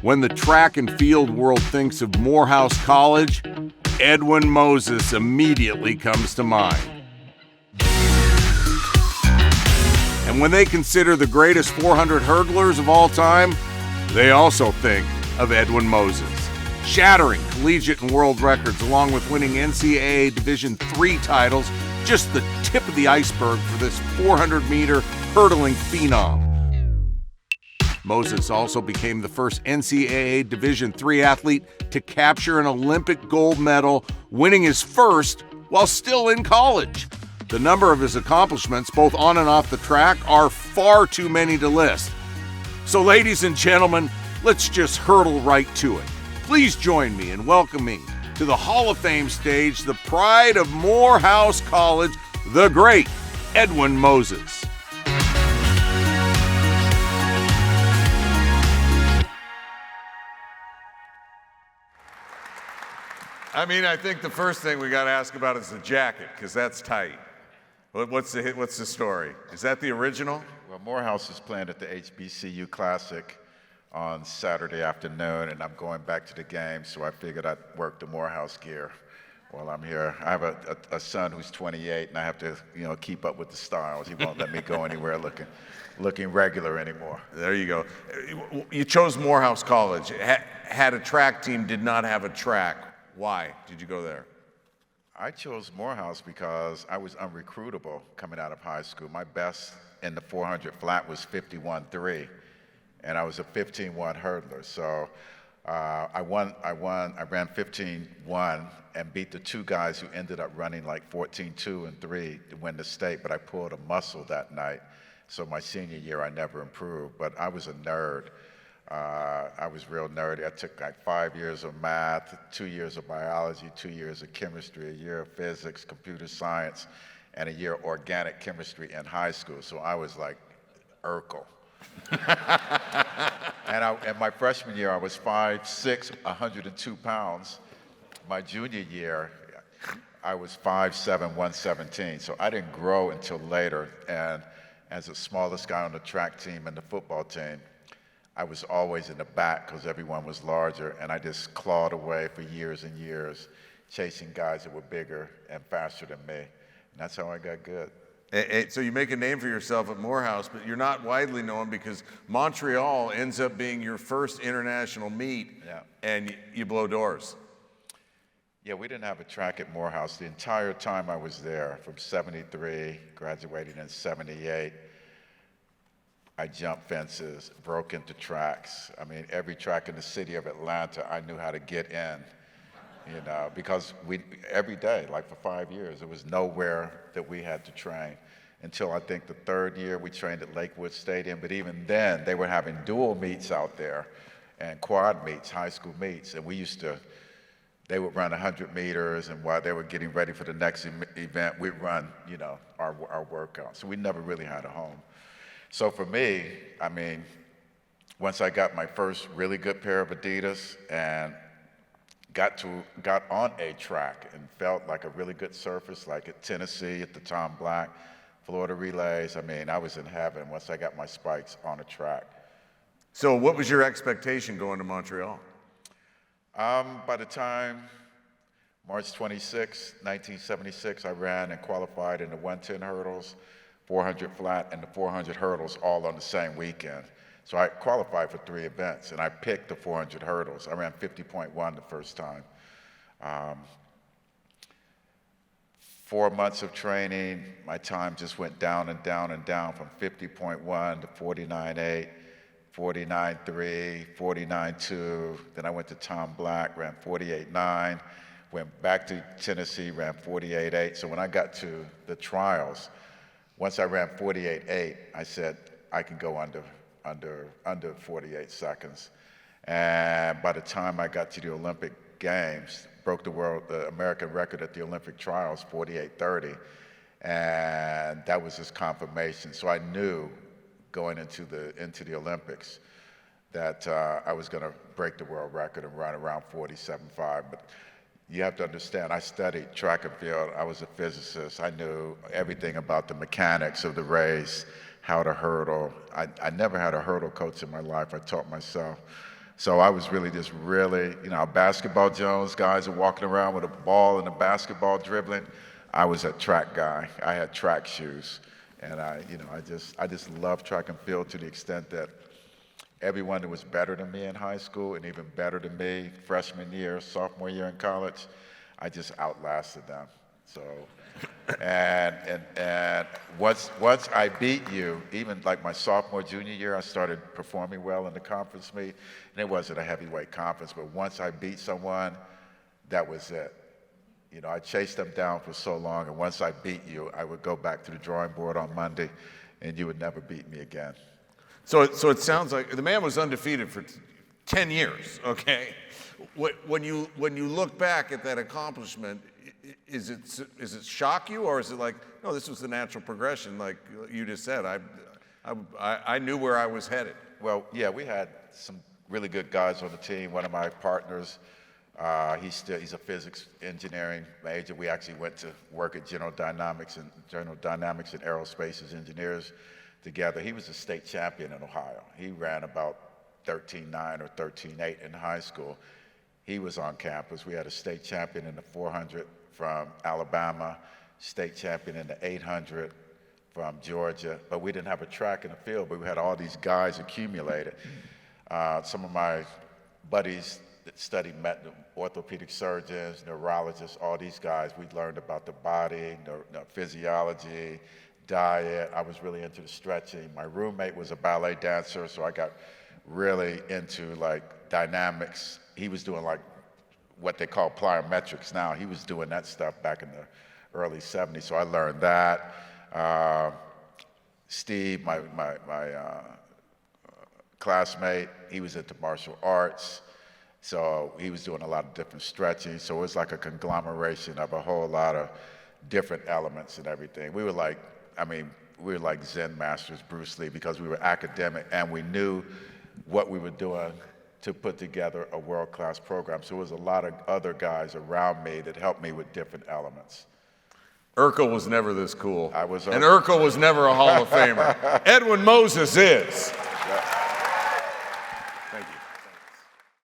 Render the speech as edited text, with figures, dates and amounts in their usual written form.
When the track and field world thinks of Morehouse College, Edwin Moses immediately comes to mind. And when they consider the greatest 400 hurdlers of all time, they also think of Edwin Moses. Shattering collegiate and world records along with winning NCAA Division III titles, just the tip of the iceberg for this 400-meter hurdling phenom. Moses also became the first NCAA Division III athlete to capture an Olympic gold medal, winning his first while still in college. The number of his accomplishments, both on and off the track, are far too many to list. So, ladies and gentlemen, let's just hurdle right to it. Please join me in welcoming to the Hall of Fame stage the pride of Morehouse College, the great Edwin Moses. I think the first thing we got to ask about is the jacket, because that's tight. What's the story? Is that the original? Well, Morehouse is playing at the HBCU Classic on Saturday afternoon, and I'm going back to the game, so I figured I'd work the Morehouse gear while I'm here. I have a son who's 28, and I have to, keep up with the styles. He won't let me go anywhere looking regular anymore. There you go. You chose Morehouse College. Had a track team, did not have a track. Why did you go there? I chose Morehouse because I was unrecruitable coming out of high school. My best in the 400 flat was 51.3, and I was a 15.1 hurdler. So I ran 15.1 and beat the two guys who ended up running like 14.2 and 3 to win the state, but I pulled a muscle that night. So my senior year, I never improved, but I was a nerd. I was real nerdy. I took like 5 years of math, 2 years of biology, 2 years of chemistry, a year of physics, computer science, and a year of organic chemistry in high school. So I was like Urkel. And my freshman year, I was 5'6", 102 pounds. My junior year, I was 5'7", 117. So I didn't grow until later. And as the smallest guy on the track team and the football team, I was always in the back because everyone was larger, and I just clawed away for years and years, chasing guys that were bigger and faster than me. And that's how I got good. So you make a name for yourself at Morehouse, but you're not widely known because Montreal ends up being your first international meet, and you blow doors. Yeah, we didn't have a track at Morehouse the entire time I was there, from 73, graduating in 78. I jumped fences, broke into tracks. Every track in the city of Atlanta, I knew how to get in, because every day, like for 5 years, there was nowhere that we had to train. Until I think the third year, we trained at Lakewood Stadium, but even then, they were having dual meets out there and quad meets, high school meets, and they would run 100 meters, and while they were getting ready for the next event, we'd run, our workout. So we never really had a home. So for me, once I got my first really good pair of Adidas and got on a track and felt like a really good surface, like at Tennessee at the Tom Black, Florida Relays, I was in heaven once I got my spikes on a track. So what was your expectation going to Montreal? By the time March 26, 1976, I ran and qualified in the 110 hurdles, 400 flat, and the 400 hurdles all on the same weekend. So I qualified for 3 events, and I picked the 400 hurdles. I ran 50.1 the first time. 4 months of training, my time just went down and down and down from 50.1 to 49.8, 49.3, 49.2. Then I went to Tom Black, ran 48.9, went back to Tennessee, ran 48.8. So when I got to the trials, once I ran 48.8, I said I can go under 48 seconds. And by the time I got to the Olympic Games, broke the American record at the Olympic trials, 48.30. And that was his confirmation. So I knew going into the Olympics that I was going to break the world record and run around 47.5. But you have to understand, I studied track and field. I was a physicist. I knew everything about the mechanics of the race, how to hurdle. I never had a hurdle coach in my life. I taught myself. So I was really just basketball Jones, guys are walking around with a ball and a basketball dribbling. I was a track guy. I had track shoes. And I just loved track and field to the extent that everyone that was better than me in high school and even better than me freshman year, sophomore year in college, I just outlasted them. So, and once I beat you, even like my sophomore, junior year, I started performing well in the conference meet. And it wasn't a heavyweight conference, but once I beat someone, that was it. I chased them down for so long, and once I beat you, I would go back to the drawing board on Monday, and you would never beat me again. So it sounds like the man was undefeated for 10 years, okay? When you look back at that accomplishment, is it shock you, or is it like, no, this was the natural progression, like you just said, I knew where I was headed? Well, yeah, we had some really good guys on the team. One of my partners, he's a physics engineering major. We actually went to work at General Dynamics and Aerospace as engineers together. He was a state champion in Ohio. He ran about 13.9 or 13.8 in high school. He was on campus. We had a state champion in the 400 from Alabama, state champion in the 800 from Georgia, but we didn't have a track in the field, but we had all these guys accumulated. Some of my buddies that studied orthopedic surgeons, neurologists, all these guys, we learned about the body, physiology, diet. I was really into the stretching. My roommate was a ballet dancer, so I got really into like dynamics. He was doing like what they call plyometrics now. He was doing that stuff back in the early 70s, so I learned that. Steve, my classmate, he was into martial arts, so he was doing a lot of different stretching. So it was like a conglomeration of a whole lot of different elements and everything. We were like Zen masters, Bruce Lee, because we were academic and we knew what we were doing to put together a world-class program. So it was a lot of other guys around me that helped me with different elements. Urkel was never this cool. I was and Urkel was never a Hall of Famer. Edwin Moses is. Yeah.